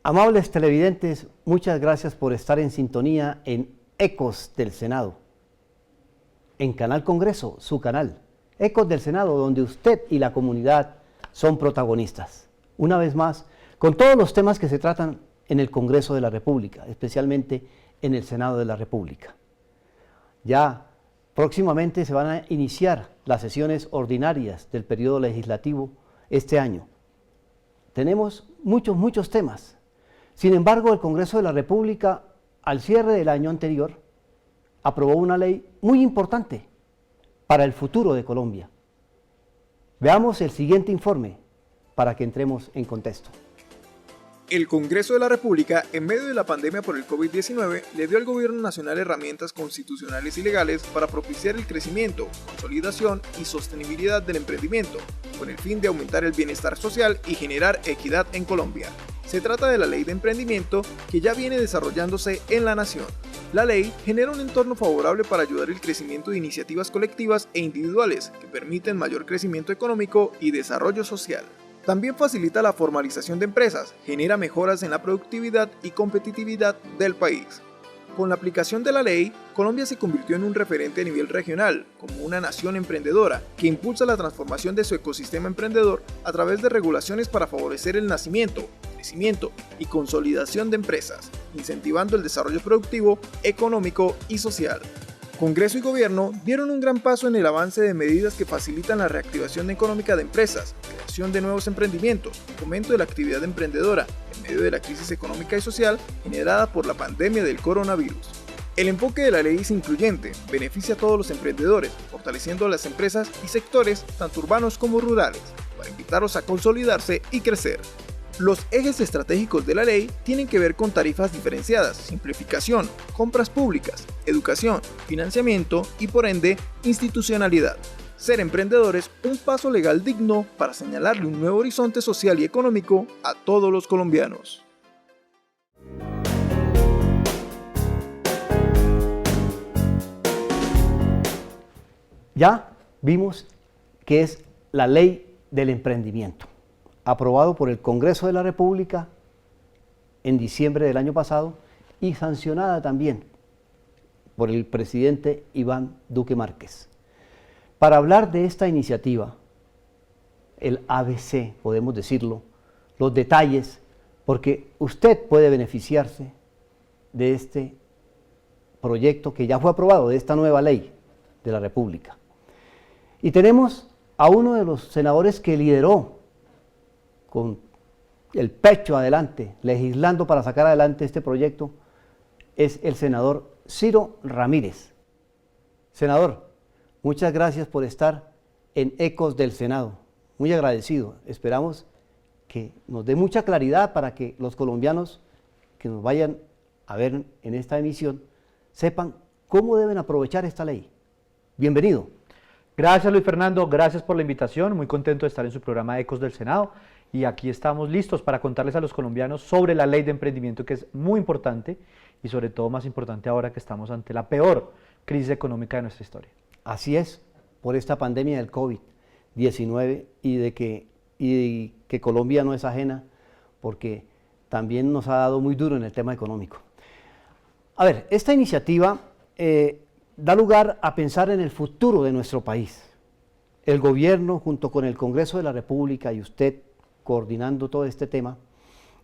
Amables televidentes, muchas gracias por estar en sintonía en Ecos del Senado, en Canal Congreso, su canal. Ecos del Senado, donde usted y la comunidad son protagonistas. Una vez más, con todos los temas que se tratan en el Congreso de la República, especialmente en el Senado de la República. Ya próximamente se van a iniciar las sesiones ordinarias del periodo legislativo este año. Tenemos muchos temas. Sin embargo, el Congreso de la República, al cierre del año anterior, aprobó una ley muy importante para el futuro de Colombia. Veamos el siguiente informe para que entremos en contexto. El Congreso de la República, en medio de la pandemia por el COVID-19, le dio al Gobierno Nacional herramientas constitucionales y legales para propiciar el crecimiento, consolidación y sostenibilidad del emprendimiento, con el fin de aumentar el bienestar social y generar equidad en Colombia. Se trata de la Ley de Emprendimiento, que ya viene desarrollándose en la nación. La ley genera un entorno favorable para ayudar el crecimiento de iniciativas colectivas e individuales que permiten mayor crecimiento económico y desarrollo social. También facilita la formalización de empresas, genera mejoras en la productividad y competitividad del país. Con la aplicación de la ley, Colombia se convirtió en un referente a nivel regional, como una nación emprendedora, que impulsa la transformación de su ecosistema emprendedor a través de regulaciones para favorecer el nacimiento, crecimiento y consolidación de empresas, incentivando el desarrollo productivo, económico y social. Congreso y Gobierno dieron un gran paso en el avance de medidas que facilitan la reactivación económica de empresas, creación de nuevos emprendimientos, fomento de la actividad emprendedora en medio de la crisis económica y social generada por la pandemia del coronavirus. El enfoque de la ley es incluyente, beneficia a todos los emprendedores, fortaleciendo a las empresas y sectores, tanto urbanos como rurales, para invitarlos a consolidarse y crecer. Los ejes estratégicos de la ley tienen que ver con tarifas diferenciadas, simplificación, compras públicas, educación, financiamiento y por ende, institucionalidad. Ser emprendedores, un paso legal digno para señalarle un nuevo horizonte social y económico a todos los colombianos. Ya vimos que es la Ley del Emprendimiento, aprobado por el Congreso de la República en diciembre del año pasado y sancionada también por el presidente Iván Duque Márquez. Para hablar de esta iniciativa, el ABC, podemos decirlo, los detalles, porque usted puede beneficiarse de este proyecto que ya fue aprobado, de esta nueva ley de la República. Y tenemos a uno de los senadores que lideró con el pecho adelante, legislando para sacar adelante este proyecto, es el senador Ciro Ramírez. Senador, muchas gracias por estar en Ecos del Senado. Muy agradecido. Esperamos que nos dé mucha claridad para que los colombianos que nos vayan a ver en esta emisión sepan cómo deben aprovechar esta ley. Bienvenido. Gracias, Luis Fernando, gracias por la invitación, muy contento de estar en su programa Ecos del Senado y aquí estamos listos para contarles a los colombianos sobre la ley de emprendimiento, que es muy importante y sobre todo más importante ahora que estamos ante la peor crisis económica de nuestra historia. Así es, por esta pandemia del COVID-19 y que Colombia no es ajena, porque también nos ha dado muy duro en el tema económico. A ver, esta iniciativa da lugar a pensar en el futuro de nuestro país. El gobierno, junto con el Congreso de la República y usted, coordinando todo este tema,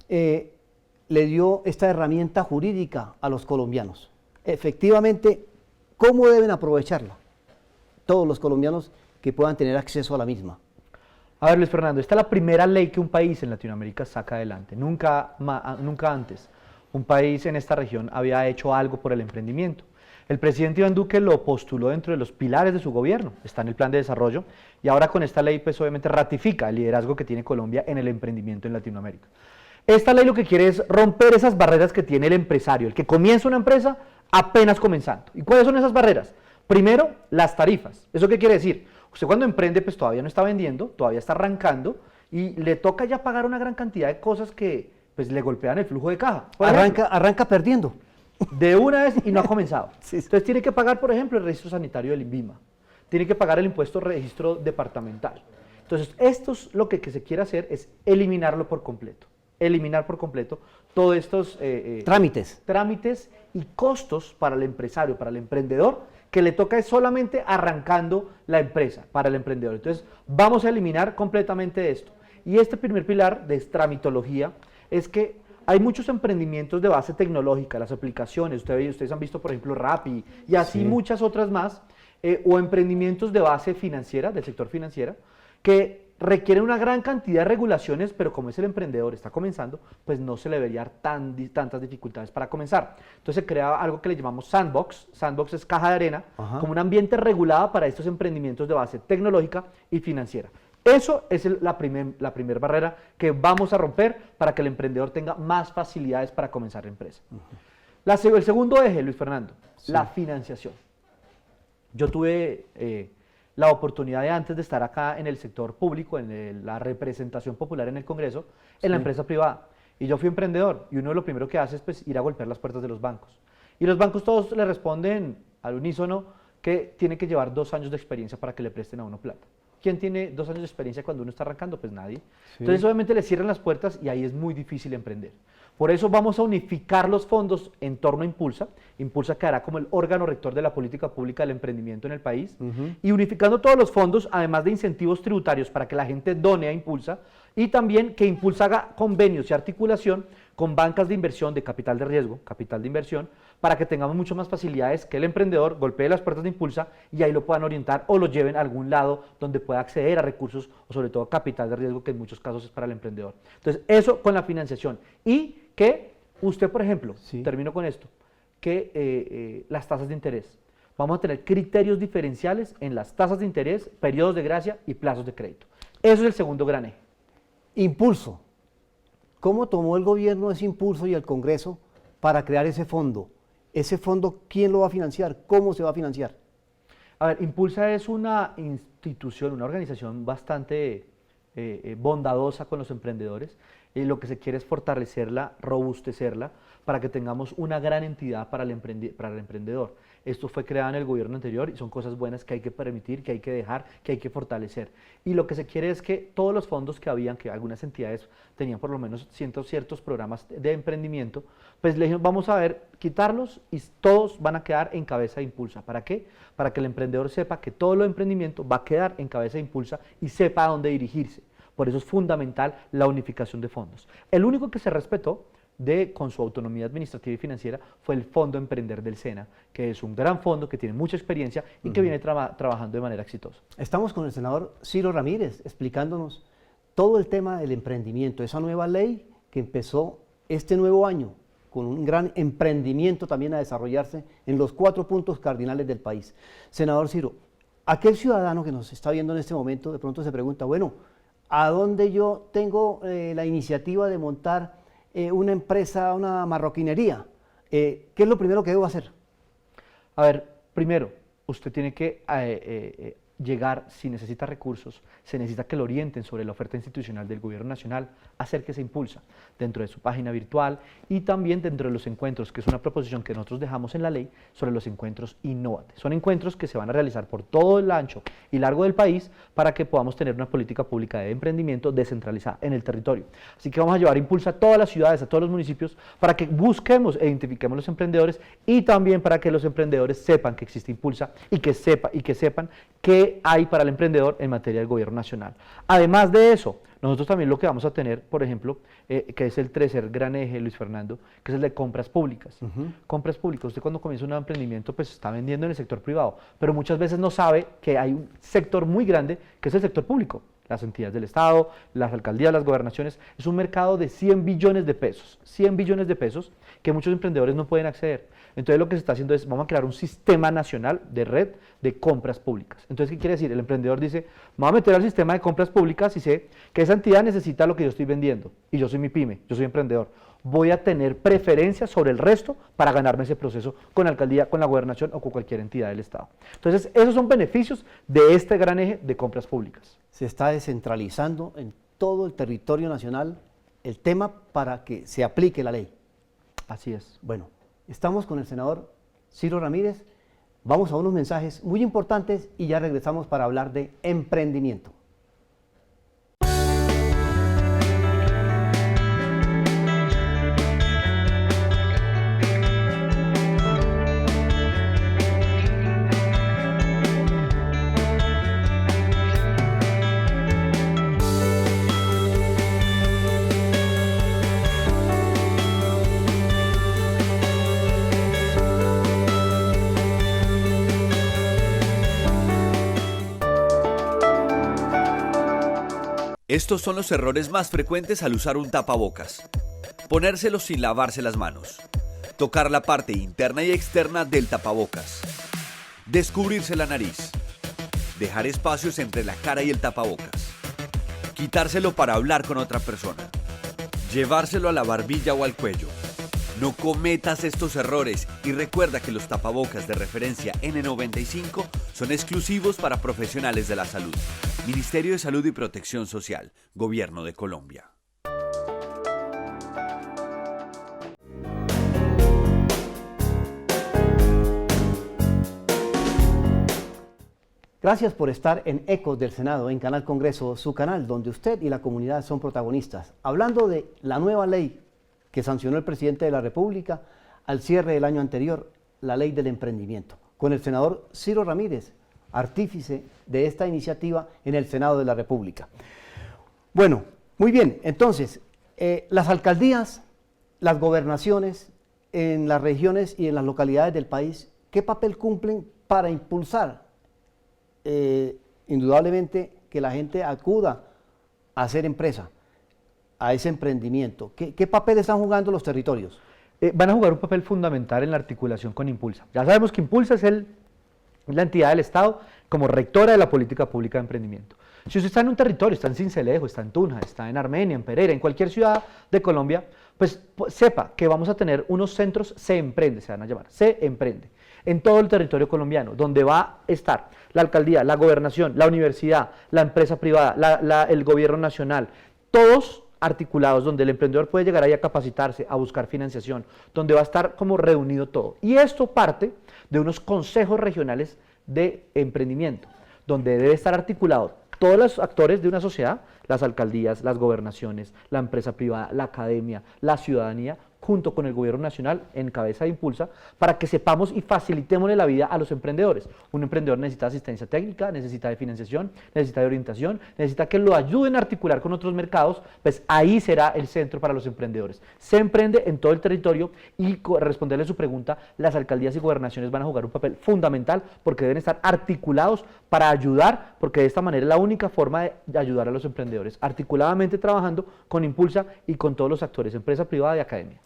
le dio esta herramienta jurídica a los colombianos. Efectivamente, ¿cómo deben aprovecharla todos los colombianos que puedan tener acceso a la misma? A ver, Luis Fernando, esta es la primera ley que un país en Latinoamérica saca adelante. Nunca antes un país en esta región había hecho algo por el emprendimiento. El presidente Iván Duque lo postuló dentro de los pilares de su gobierno, está en el plan de desarrollo y ahora con esta ley pues obviamente ratifica el liderazgo que tiene Colombia en el emprendimiento en Latinoamérica. Esta ley lo que quiere es romper esas barreras que tiene el empresario, el que comienza una empresa apenas comenzando. ¿Y cuáles son esas barreras? Primero, las tarifas. ¿Eso qué quiere decir? Usted cuando emprende pues todavía no está vendiendo, todavía está arrancando y le toca ya pagar una gran cantidad de cosas que pues le golpean el flujo de caja. Arranca perdiendo. De una vez y no ha comenzado. Sí. Entonces tiene que pagar, por ejemplo, el registro sanitario del INVIMA, tiene que pagar el impuesto registro departamental. Entonces, esto es lo que se quiere hacer, es eliminarlo por completo. eliminar por completo todos estos trámites y costos para el empresario, para el emprendedor, que le toca es solamente arrancando la empresa para el emprendedor. Entonces, vamos a eliminar completamente esto. Y este primer pilar de tramitología es que hay muchos emprendimientos de base tecnológica, las aplicaciones, ustedes han visto, por ejemplo, Rappi y así Sí. muchas otras más, o emprendimientos de base financiera, del sector financiera, que requieren una gran cantidad de regulaciones, pero como es el emprendedor, está comenzando, pues no se le debería dar tantas dificultades para comenzar. Entonces se crea algo que le llamamos sandbox. Sandbox es caja de arena, Ajá. como un ambiente regulado para estos emprendimientos de base tecnológica y financiera. Eso es la primer barrera que vamos a romper para que el emprendedor tenga más facilidades para comenzar la empresa. El segundo eje, Luis Fernando, Sí. la financiación. Yo tuve la oportunidad de, antes de estar acá en el sector público, la representación popular en el Congreso, en la Sí. empresa privada. Y yo fui emprendedor y uno de lo primero que hace es pues, ir a golpear las puertas de los bancos. Y los bancos todos le responden al unísono que tiene que llevar 2 años de experiencia para que le presten a uno plata. ¿Quién tiene 2 años de experiencia cuando uno está arrancando? Pues nadie. Sí. Entonces obviamente le cierran las puertas y ahí es muy difícil emprender. Por eso vamos a unificar los fondos en torno a Impulsa. Impulsa quedará como el órgano rector de la política pública del emprendimiento en el país. Y unificando todos los fondos, además de incentivos tributarios para que la gente done a Impulsa, y también que Impulsa haga convenios y articulación con bancas de inversión de capital de riesgo, capital de inversión, para que tengamos mucho más facilidades, que el emprendedor golpee las puertas de Impulsa y ahí lo puedan orientar o lo lleven a algún lado donde pueda acceder a recursos o sobre todo capital de riesgo, que en muchos casos es para el emprendedor. Entonces, eso con la financiación. Y que usted, por ejemplo, Sí. termino con esto, que las tasas de interés. Vamos a tener criterios diferenciales en las tasas de interés, periodos de gracia y plazos de crédito. Eso es el segundo gran eje. Impulso. ¿Cómo tomó el gobierno ese impulso y el Congreso para crear ese fondo? ¿Ese fondo quién lo va a financiar? ¿Cómo se va a financiar? A ver, Impulsa es una institución, una organización bastante bondadosa con los emprendedores, y lo que se quiere es fortalecerla, robustecerla, para que tengamos una gran entidad para el emprendedor. Esto fue creado en el gobierno anterior y son cosas buenas que hay que permitir, que hay que dejar, que hay que fortalecer. Y lo que se quiere es que todos los fondos que habían, que algunas entidades tenían por lo menos ciertos programas de emprendimiento, pues le dijimos, vamos a ver, quitarlos y todos van a quedar en cabeza de Impulsa. ¿Para qué? Para que el emprendedor sepa que todo lo emprendimiento va a quedar en cabeza de Impulsa y sepa a dónde dirigirse. Por eso es fundamental la unificación de fondos. El único que se respetó con su autonomía administrativa y financiera fue el Fondo Emprender del SENA, que es un gran fondo que tiene mucha experiencia y que viene trabajando de manera exitosa. Estamos con el senador Ciro Ramírez explicándonos todo el tema del emprendimiento, esa nueva ley que empezó este nuevo año con un gran emprendimiento también a desarrollarse en los 4 puntos cardinales del país. Senador Ciro, aquel ciudadano que nos está viendo en este momento de pronto se pregunta, bueno, ¿a dónde yo tengo la iniciativa de montar una empresa, una marroquinería? ¿Qué es lo primero que debo hacer? A ver, primero, usted tiene que llegar, si necesita recursos, se necesita que lo orienten sobre la oferta institucional del Gobierno Nacional, hacer que se impulsa dentro de su página virtual y también dentro de los encuentros, que es una proposición que nosotros dejamos en la ley sobre los encuentros Innovate. Son encuentros que se van a realizar por todo el ancho y largo del país para que podamos tener una política pública de emprendimiento descentralizada en el territorio. Así que vamos a llevar Impulsa a todas las ciudades, a todos los municipios, para que busquemos e identifiquemos los emprendedores y también para que los emprendedores sepan que existe Impulsa y que sepan qué hay para el emprendedor en materia del gobierno nacional. Además de eso, nosotros también lo que vamos a tener, por ejemplo, que es el tercer gran eje, Luis Fernando, que es el de compras públicas. Compras públicas, usted cuando comienza un nuevo emprendimiento, pues está vendiendo en el sector privado, pero muchas veces no sabe que hay un sector muy grande que es el sector público. Las entidades del Estado, las alcaldías, las gobernaciones, es un mercado de 100 billones de pesos, 100 billones de pesos que muchos emprendedores no pueden acceder. Entonces lo que se está haciendo es, vamos a crear un sistema nacional de red de compras públicas. Entonces, ¿qué quiere decir? El emprendedor dice, me voy a meter al sistema de compras públicas y sé que esa entidad necesita lo que yo estoy vendiendo, y yo soy mi pyme, yo soy emprendedor. Voy a tener preferencia sobre el resto para ganarme ese proceso con la alcaldía, con la gobernación o con cualquier entidad del Estado. Entonces, esos son beneficios de este gran eje de compras públicas. Se está descentralizando en todo el territorio nacional el tema para que se aplique la ley. Así es. Bueno, estamos con el senador Ciro Ramírez. Vamos a unos mensajes muy importantes y ya regresamos para hablar de emprendimiento. Estos son los errores más frecuentes al usar un tapabocas. Ponérselo sin lavarse las manos. Tocar la parte interna y externa del tapabocas. Descubrirse la nariz. Dejar espacios entre la cara y el tapabocas. Quitárselo para hablar con otra persona. Llevárselo a la barbilla o al cuello. No cometas estos errores y recuerda que los tapabocas de referencia N95 son exclusivos para profesionales de la salud. Ministerio de Salud y Protección Social, Gobierno de Colombia. Gracias por estar en Ecos del Senado, en Canal Congreso, su canal, donde usted y la comunidad son protagonistas. Hablando de la nueva ley que sancionó el presidente de la República al cierre del año anterior, la ley del emprendimiento, con el senador Ciro Ramírez, artífice de esta iniciativa en el Senado de la República. Bueno, muy bien, entonces, las alcaldías, las gobernaciones en las regiones y en las localidades del país, ¿qué papel cumplen para impulsar indudablemente que la gente acuda a hacer empresa, a ese emprendimiento? ¿Qué papel están jugando los territorios? Van a jugar un papel fundamental en la articulación con Impulsa. Ya sabemos que Impulsa es la entidad del Estado como rectora de la política pública de emprendimiento. Si usted está en un territorio, está en Sincelejo, está en Tunja, está en Armenia, en Pereira, en cualquier ciudad de Colombia, pues sepa que vamos a tener unos centros Se Emprende, se van a llamar, Se Emprende, en todo el territorio colombiano, donde va a estar la alcaldía, la gobernación, la universidad, la empresa privada, el gobierno nacional, todos articulados, donde el emprendedor puede llegar ahí a capacitarse, a buscar financiación, donde va a estar como reunido todo. Y esto parte de unos consejos regionales de emprendimiento, donde debe estar articulado todos los actores de una sociedad, las alcaldías, las gobernaciones, la empresa privada, la academia, la ciudadanía, junto con el gobierno nacional en cabeza de Impulsa, para que sepamos y facilitémosle la vida a los emprendedores. Un emprendedor necesita asistencia técnica, necesita de financiación, necesita de orientación, necesita que lo ayuden a articular con otros mercados, pues ahí será el centro para los emprendedores. Se emprende en todo el territorio y responderle su pregunta, las alcaldías y gobernaciones van a jugar un papel fundamental porque deben estar articulados para ayudar, porque de esta manera es la única forma de ayudar a los emprendedores, articuladamente trabajando con Impulsa y con todos los actores, empresa privada y academia.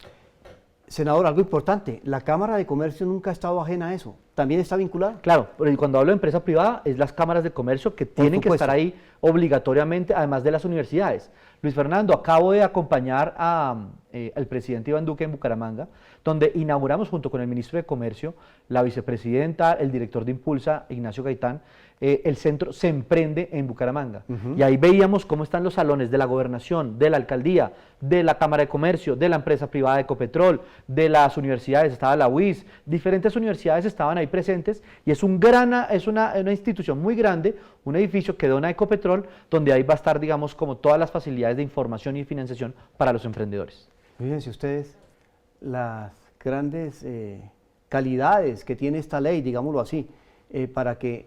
Senador, algo importante, la Cámara de Comercio nunca ha estado ajena a eso, ¿también está vinculada? Claro, pero cuando hablo de empresa privada, es las cámaras de comercio que tienen que estar ahí obligatoriamente, además de las universidades. Luis Fernando, acabo de acompañar al presidente Iván Duque en Bucaramanga, donde inauguramos junto con el ministro de Comercio, la vicepresidenta, el director de Impulsa, Ignacio Gaitán, el centro Se Emprende en Bucaramanga. Y ahí veíamos cómo están los salones de la gobernación, de la alcaldía, de la Cámara de Comercio, de la empresa privada de Ecopetrol, de las universidades, estaba la UIS, diferentes universidades estaban ahí presentes y es una institución muy grande, un edificio que dona Ecopetrol, donde ahí va a estar, digamos, como todas las facilidades de información y financiación para los emprendedores. Fíjense ustedes las grandes calidades que tiene esta ley, digámoslo así, para que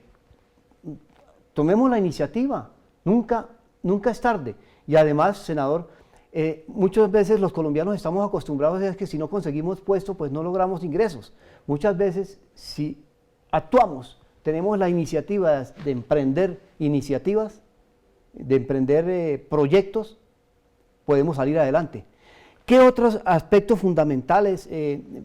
tomemos la iniciativa, nunca es tarde. Y además, senador, muchas veces los colombianos estamos acostumbrados a que si no conseguimos puesto, pues no logramos ingresos. Muchas veces, si actuamos, tenemos la iniciativa de emprender iniciativas, de emprender proyectos, podemos salir adelante. ¿Qué otros aspectos fundamentales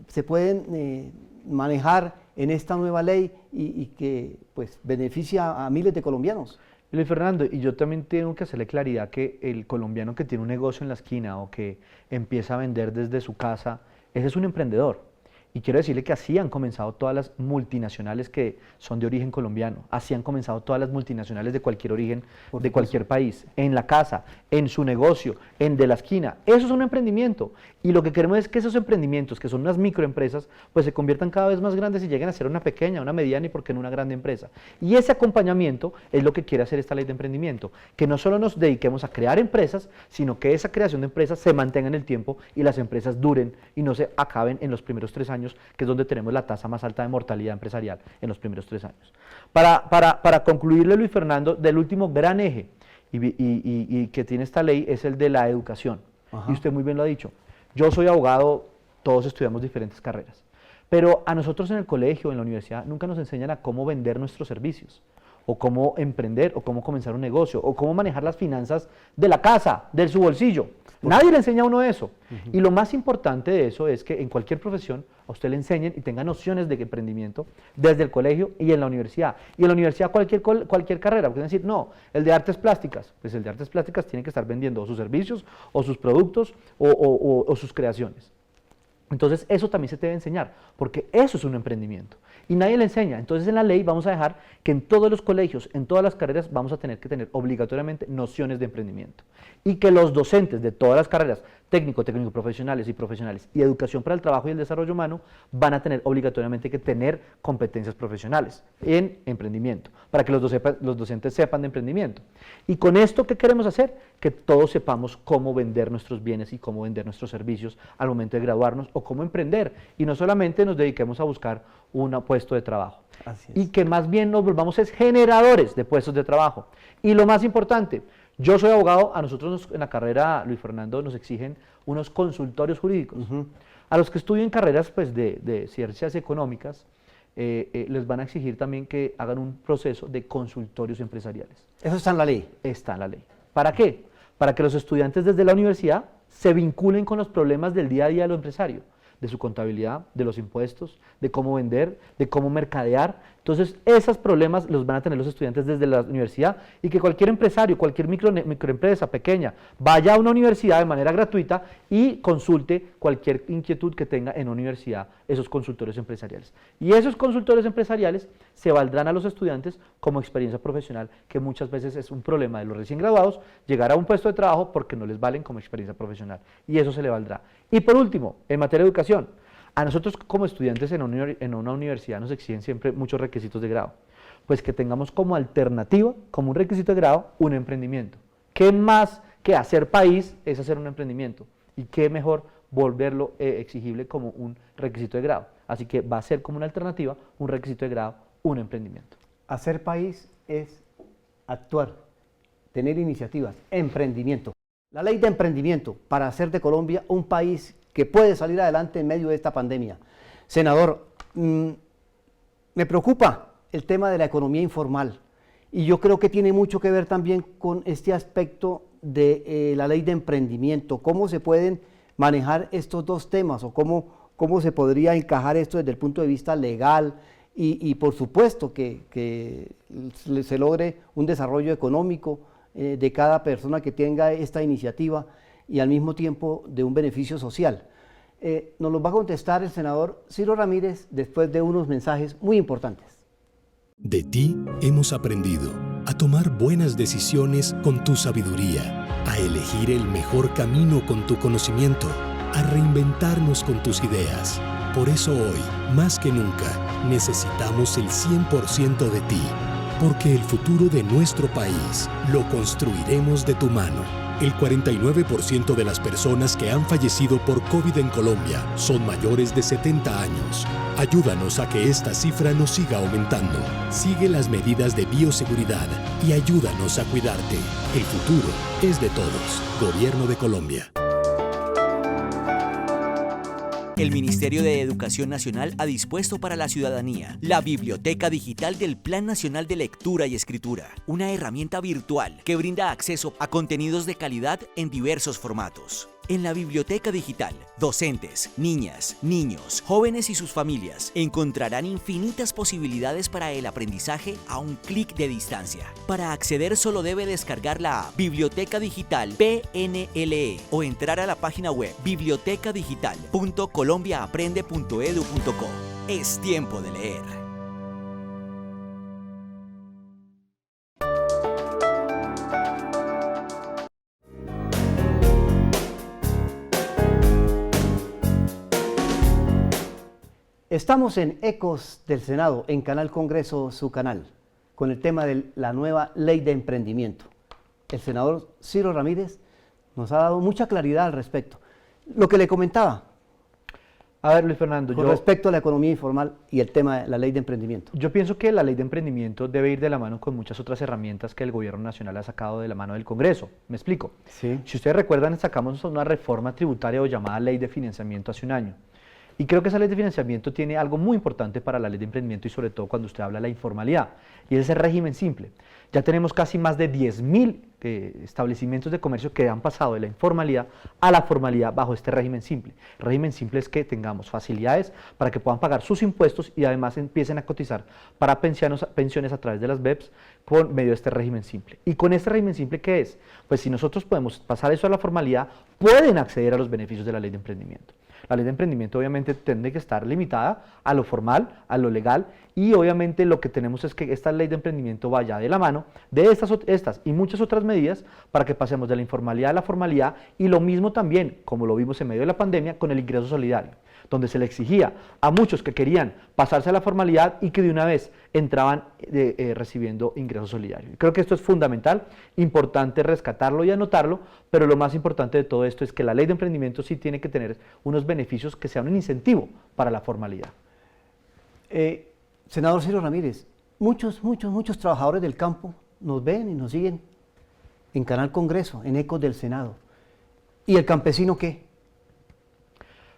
se pueden manejar en esta nueva ley y que pues beneficia a miles de colombianos? Luis Fernando, y yo también tengo que hacerle claridad que el colombiano que tiene un negocio en la esquina o que empieza a vender desde su casa, ese es un emprendedor. Y quiero decirle que así han comenzado todas las multinacionales que son de origen colombiano, así han comenzado todas las multinacionales de cualquier origen, de cualquier país, en la casa, en su negocio, en de la esquina. Eso es un emprendimiento. Y lo que queremos es que esos emprendimientos, que son unas microempresas, pues se conviertan cada vez más grandes y lleguen a ser una pequeña, una mediana y por qué no una grande empresa. Y ese acompañamiento es lo que quiere hacer esta ley de emprendimiento, que no solo nos dediquemos a crear empresas, sino que esa creación de empresas se mantenga en el tiempo y las empresas duren y no se acaben en los primeros 3 años, que es donde tenemos la tasa más alta de mortalidad empresarial en los primeros 3 años. Para concluirle, Luis Fernando, del último gran eje y que tiene esta ley es el de la educación. Ajá. Y usted muy bien lo ha dicho. Yo soy abogado, todos estudiamos diferentes carreras, pero a nosotros en el colegio, en la universidad, nunca nos enseñan a cómo vender nuestros servicios o cómo emprender, o cómo comenzar un negocio, o cómo manejar las finanzas de la casa, de su bolsillo. Nadie le enseña a uno eso. Y lo más importante de eso es que en cualquier profesión a usted le enseñen y tenga nociones de emprendimiento desde el colegio y en la universidad. Y en la universidad cualquier carrera, porque es decir, no, el de artes plásticas, pues el de artes plásticas tiene que estar vendiendo o sus servicios, o sus productos, o sus creaciones. Entonces eso también se debe enseñar, porque eso es un emprendimiento. Y nadie le enseña. Entonces en la ley vamos a dejar que en todos los colegios, en todas las carreras, vamos a tener que tener obligatoriamente nociones de emprendimiento. Y que los docentes de todas las carreras, técnico profesionales y educación para el trabajo y el desarrollo humano, van a tener obligatoriamente que tener competencias profesionales en emprendimiento, para que los docentes sepan de emprendimiento. Y con esto, ¿qué queremos hacer? Que todos sepamos cómo vender nuestros bienes y cómo vender nuestros servicios al momento de graduarnos, o cómo emprender, y no solamente nos dediquemos a buscar un puesto de trabajo. Así es. Y que más bien nos volvamos generadores de puestos de trabajo. Y lo más importante, yo soy abogado, a nosotros en la carrera, Luis Fernando, nos exigen unos consultorios jurídicos. A los que estudian carreras pues, de ciencias económicas, les van a exigir también que hagan un proceso de consultorios empresariales. Eso está en la ley. Está en la ley. ¿Para qué? Para que los estudiantes desde la universidad se vinculen con los problemas del día a día de los empresarios, de su contabilidad, de los impuestos, de cómo vender, de cómo mercadear. Entonces, esos problemas los van a tener los estudiantes desde la universidad, y que cualquier empresario, cualquier microempresa pequeña, vaya a una universidad de manera gratuita y consulte cualquier inquietud que tenga en una universidad, esos consultorios empresariales. Y esos consultorios empresariales se valdrán a los estudiantes como experiencia profesional, que muchas veces es un problema de los recién graduados, llegar a un puesto de trabajo porque no les valen como experiencia profesional, y eso se le valdrá. Y por último, en materia de educación, a nosotros como estudiantes en una universidad nos exigen siempre muchos requisitos de grado, pues que tengamos como alternativa, como un requisito de grado, un emprendimiento. ¿Qué más que hacer país es hacer un emprendimiento? Y qué mejor volverlo exigible como un requisito de grado. Así que va a ser como una alternativa, un requisito de grado, un emprendimiento. Hacer país es actuar, tener iniciativas, emprendimiento. La ley de emprendimiento para hacer de Colombia un país que puede salir adelante en medio de esta pandemia. Senador, me preocupa el tema de la economía informal, y yo creo que tiene mucho que ver también con este aspecto de la ley de emprendimiento. ¿Cómo se pueden manejar estos dos temas, o cómo se podría encajar esto desde el punto de vista legal y por supuesto que se logre un desarrollo económico de cada persona que tenga esta iniciativa, y al mismo tiempo de un beneficio social? Nos lo va a contestar el senador Ciro Ramírez después de unos mensajes muy importantes. De ti hemos aprendido a tomar buenas decisiones con tu sabiduría, a elegir el mejor camino con tu conocimiento, a reinventarnos con tus ideas. Por eso hoy, más que nunca, necesitamos el 100% de ti, porque el futuro de nuestro país lo construiremos de tu mano. El 49% de las personas que han fallecido por COVID en Colombia son mayores de 70 años. Ayúdanos a que esta cifra no siga aumentando. Sigue las medidas de bioseguridad y ayúdanos a cuidarte. El futuro es de todos. Gobierno de Colombia. El Ministerio de Educación Nacional ha dispuesto para la ciudadanía la Biblioteca Digital del Plan Nacional de Lectura y Escritura, una herramienta virtual que brinda acceso a contenidos de calidad en diversos formatos. En la Biblioteca Digital, docentes, niñas, niños, jóvenes y sus familias encontrarán infinitas posibilidades para el aprendizaje a un clic de distancia. Para acceder solo debe descargar la app Biblioteca Digital PNLE o entrar a la página web bibliotecadigital.colombiaaprende.edu.co. Es tiempo de leer. Estamos en Ecos del Senado, en Canal Congreso, su canal, con el tema de la nueva ley de emprendimiento. El senador Ciro Ramírez nos ha dado mucha claridad al respecto. Lo que le comentaba, A ver, Luis Fernando, con respecto a la economía informal y el tema de la ley de emprendimiento. Yo pienso que la ley de emprendimiento debe ir de la mano con muchas otras herramientas que el gobierno nacional ha sacado de la mano del Congreso. Me explico. Sí. Si ustedes recuerdan, sacamos una reforma tributaria o llamada ley de financiamiento hace un año. Y creo que esa ley de financiamiento tiene algo muy importante para la ley de emprendimiento y sobre todo cuando usted habla de la informalidad, y es ese régimen simple. Ya tenemos casi más de 10.000 establecimientos de comercio que han pasado de la informalidad a la formalidad bajo este régimen simple. El régimen simple es que tengamos facilidades para que puedan pagar sus impuestos y además empiecen a cotizar para pensiones a través de las BEPS por medio de este régimen simple. ¿Y con este régimen simple qué es? Pues si nosotros podemos pasar eso a la formalidad, pueden acceder a los beneficios de la ley de emprendimiento. La ley de emprendimiento obviamente tiene que estar limitada a lo formal, a lo legal, y obviamente lo que tenemos es que esta ley de emprendimiento vaya de la mano de estas y muchas otras medidas para que pasemos de la informalidad a la formalidad, y lo mismo también, como lo vimos en medio de la pandemia, con el ingreso solidario, donde se le exigía a muchos que querían pasarse a la formalidad y que de una vez entraban recibiendo ingreso solidario. Creo que esto es fundamental, importante rescatarlo y anotarlo, pero lo más importante de todo esto es que la ley de emprendimiento sí tiene que tener unos beneficios que sean un incentivo para la formalidad. Senador Ciro Ramírez, muchos trabajadores del campo nos ven y nos siguen en Canal Congreso, en Ecos del Senado. ¿Y el campesino qué?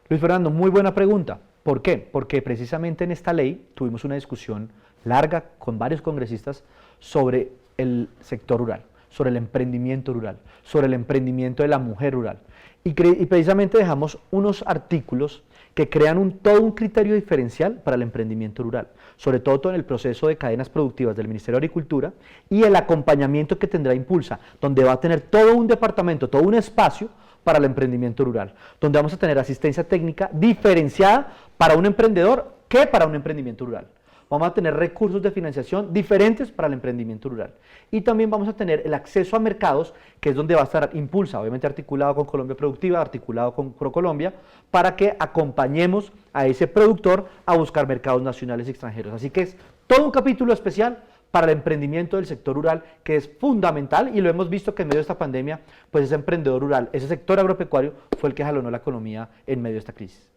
Luis Fernando, muy buena pregunta. ¿Por qué? Porque precisamente en esta ley tuvimos una discusión larga con varios congresistas sobre el sector rural, sobre el emprendimiento rural, sobre el emprendimiento de la mujer rural. Y precisamente dejamos unos artículos que crean todo un criterio diferencial para el emprendimiento rural, sobre todo en el proceso de cadenas productivas del Ministerio de Agricultura y el acompañamiento que tendrá Impulsa, donde va a tener todo un departamento, todo un espacio para el emprendimiento rural, donde vamos a tener asistencia técnica diferenciada para un emprendedor que para un emprendimiento rural. Vamos a tener recursos de financiación diferentes para el emprendimiento rural. Y también vamos a tener el acceso a mercados, que es donde va a estar Impulsa, obviamente articulado con Colombia Productiva, articulado con ProColombia, para que acompañemos a ese productor a buscar mercados nacionales y extranjeros. Así que es todo un capítulo especial para el emprendimiento del sector rural, que es fundamental, y lo hemos visto que en medio de esta pandemia, pues ese emprendedor rural, ese sector agropecuario, fue el que jalonó la economía en medio de esta crisis.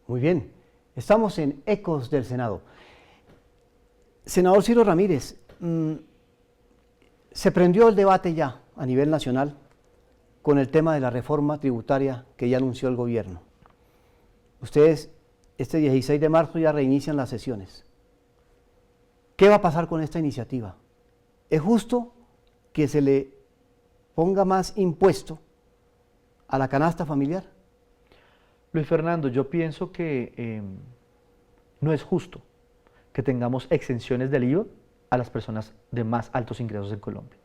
Muy bien, estamos en Ecos del Senado. Senador Ciro Ramírez, se prendió el debate ya a nivel nacional con el tema de la reforma tributaria que ya anunció el gobierno. Ustedes este 16 de marzo ya reinician las sesiones. ¿Qué va a pasar con esta iniciativa? ¿Es justo que se le ponga más impuesto a la canasta familiar? Luis Fernando, yo pienso que no es justo que tengamos exenciones del IVA a las personas de más altos ingresos en Colombia.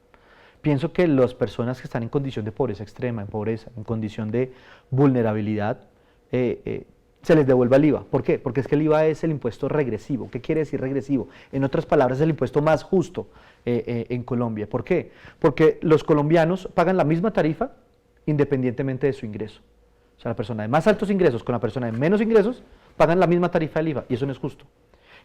Pienso que las personas que están en condición de pobreza extrema, en pobreza, en condición de vulnerabilidad, se les devuelva el IVA. ¿Por qué? Porque es que el IVA es el impuesto regresivo. ¿Qué quiere decir regresivo? En otras palabras, es el impuesto más justo en Colombia. ¿Por qué? Porque los colombianos pagan la misma tarifa independientemente de su ingreso. O sea, la persona de más altos ingresos con la persona de menos ingresos pagan la misma tarifa del IVA, y eso no es justo.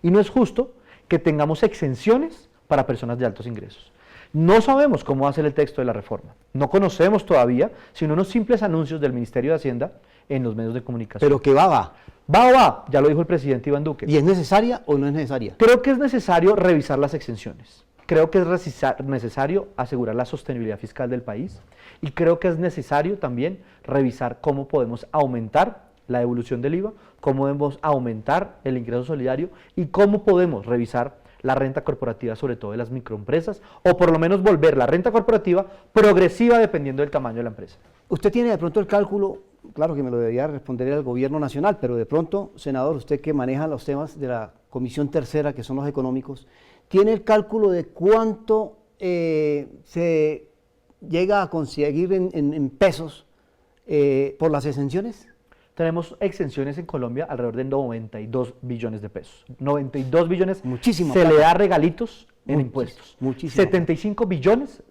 Y no es justo que tengamos exenciones para personas de altos ingresos. No sabemos cómo va a ser el texto de la reforma. No conocemos todavía, sino unos simples anuncios del Ministerio de Hacienda en los medios de comunicación. Pero que va. Va, ya lo dijo el presidente Iván Duque. ¿Y es necesaria o no es necesaria? Creo que es necesario revisar las exenciones. Creo que es necesario asegurar la sostenibilidad fiscal del país, y creo que es necesario también revisar cómo podemos aumentar la devolución del IVA, cómo podemos aumentar el ingreso solidario y cómo podemos revisar la renta corporativa, sobre todo de las microempresas, o por lo menos volver la renta corporativa progresiva dependiendo del tamaño de la empresa. Usted tiene de pronto el cálculo, claro que me lo debería responder el gobierno nacional, pero de pronto, senador, usted que maneja los temas de la Comisión Tercera, que son los económicos, ¿tiene el cálculo de cuánto se llega a conseguir en pesos por las exenciones? Tenemos exenciones en Colombia alrededor de 92 billones de pesos. 92 billones. Muchísimo. Se le da regalitos en impuestos. Muchísimo. 75 billones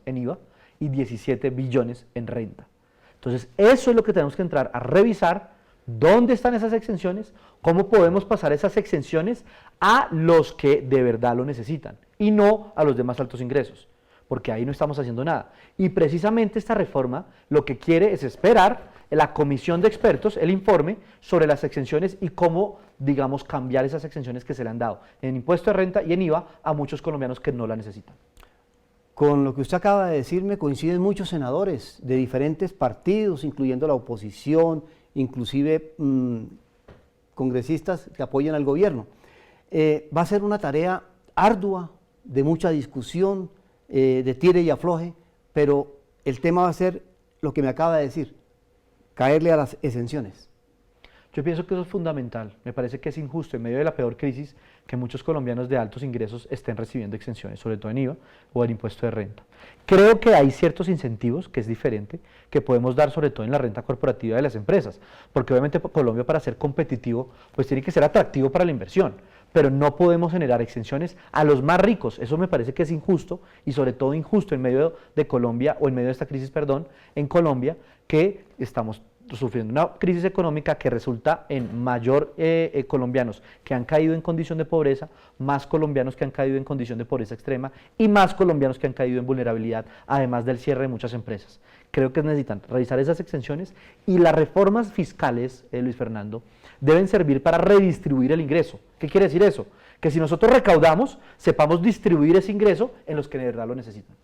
en IVA y 17 billones en renta. Entonces, eso es lo que tenemos que entrar a revisar. ¿Dónde están esas exenciones? ¿Cómo podemos pasar esas exenciones a los que de verdad lo necesitan y no a los de más altos ingresos? Porque ahí no estamos haciendo nada. Y precisamente esta reforma lo que quiere es esperar la comisión de expertos, el informe sobre las exenciones y cómo, digamos, cambiar esas exenciones que se le han dado en impuesto de renta y en IVA a muchos colombianos que no la necesitan. Con lo que usted acaba de decirme coinciden muchos senadores de diferentes partidos, incluyendo la oposición inclusive congresistas que apoyan al gobierno. Va a ser una tarea ardua, de mucha discusión, de tire y afloje, pero el tema va a ser lo que me acaba de decir, caerle a las exenciones. Yo pienso que eso es fundamental. Me parece que es injusto en medio de la peor crisis que muchos colombianos de altos ingresos estén recibiendo exenciones, sobre todo en IVA o el impuesto de renta. Creo que hay ciertos incentivos, que es diferente, que podemos dar sobre todo en la renta corporativa de las empresas, porque obviamente Colombia, para ser competitivo, pues tiene que ser atractivo para la inversión, pero no podemos generar exenciones a los más ricos. Eso me parece que es injusto, y sobre todo injusto en medio de Colombia, o en medio de esta crisis, perdón, en Colombia, que estamos sufriendo una crisis económica que resulta en mayor colombianos que han caído en condición de pobreza, más colombianos que han caído en condición de pobreza extrema y más colombianos que han caído en vulnerabilidad, además del cierre de muchas empresas. Creo que necesitan revisar esas exenciones, y las reformas fiscales, Luis Fernando, deben servir para redistribuir el ingreso. ¿Qué quiere decir eso? Que si nosotros recaudamos, sepamos distribuir ese ingreso en los que de verdad lo necesitan.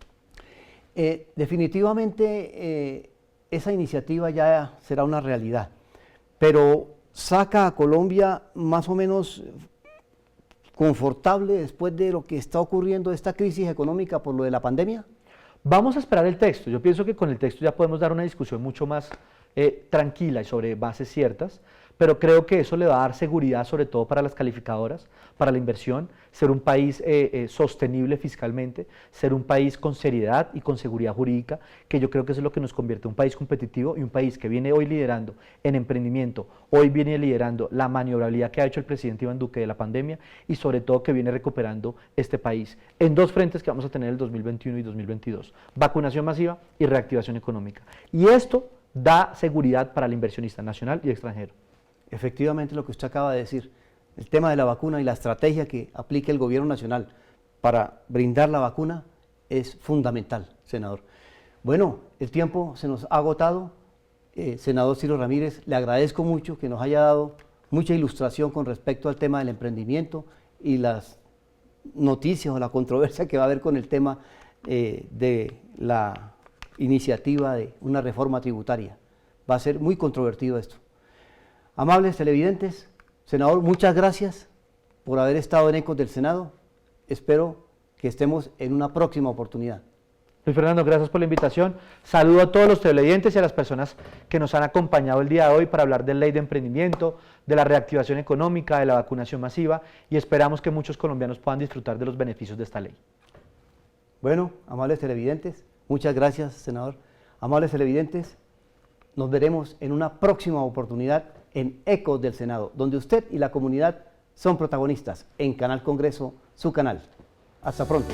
Definitivamente esa iniciativa ya será una realidad, pero saca a Colombia más o menos confortable después de lo que está ocurriendo, esta crisis económica por lo de la pandemia. Vamos a esperar el texto. Yo pienso que con el texto ya podemos dar una discusión mucho más tranquila y sobre bases ciertas, pero creo que eso le va a dar seguridad, sobre todo para las calificadoras, para la inversión, ser un país sostenible fiscalmente, ser un país con seriedad y con seguridad jurídica, que yo creo que eso es lo que nos convierte en un país competitivo, y un país que viene hoy liderando en emprendimiento, hoy viene liderando la maniobrabilidad que ha hecho el presidente Iván Duque de la pandemia, y sobre todo que viene recuperando este país en dos frentes que vamos a tener el 2021 y 2022, vacunación masiva y reactivación económica. Y esto da seguridad para el inversionista nacional y extranjero. Efectivamente, lo que usted acaba de decir, el tema de la vacuna y la estrategia que aplique el gobierno nacional para brindar la vacuna es fundamental, senador. Bueno, el tiempo se nos ha agotado. Senador Ciro Ramírez, le agradezco mucho que nos haya dado mucha ilustración con respecto al tema del emprendimiento y las noticias o la controversia que va a haber con el tema de la iniciativa de una reforma tributaria. Va a ser muy controvertido esto. Amables televidentes, senador, muchas gracias por haber estado en Ecos del Senado. Espero que estemos en una próxima oportunidad. Luis Fernando, gracias por la invitación. Saludo a todos los televidentes y a las personas que nos han acompañado el día de hoy para hablar de ley de emprendimiento, de la reactivación económica, de la vacunación masiva, y esperamos que muchos colombianos puedan disfrutar de los beneficios de esta ley. Bueno, amables televidentes, muchas gracias, senador. Amables televidentes, nos veremos en una próxima oportunidad en Ecos del Senado, donde usted y la comunidad son protagonistas, en Canal Congreso, su canal. Hasta pronto.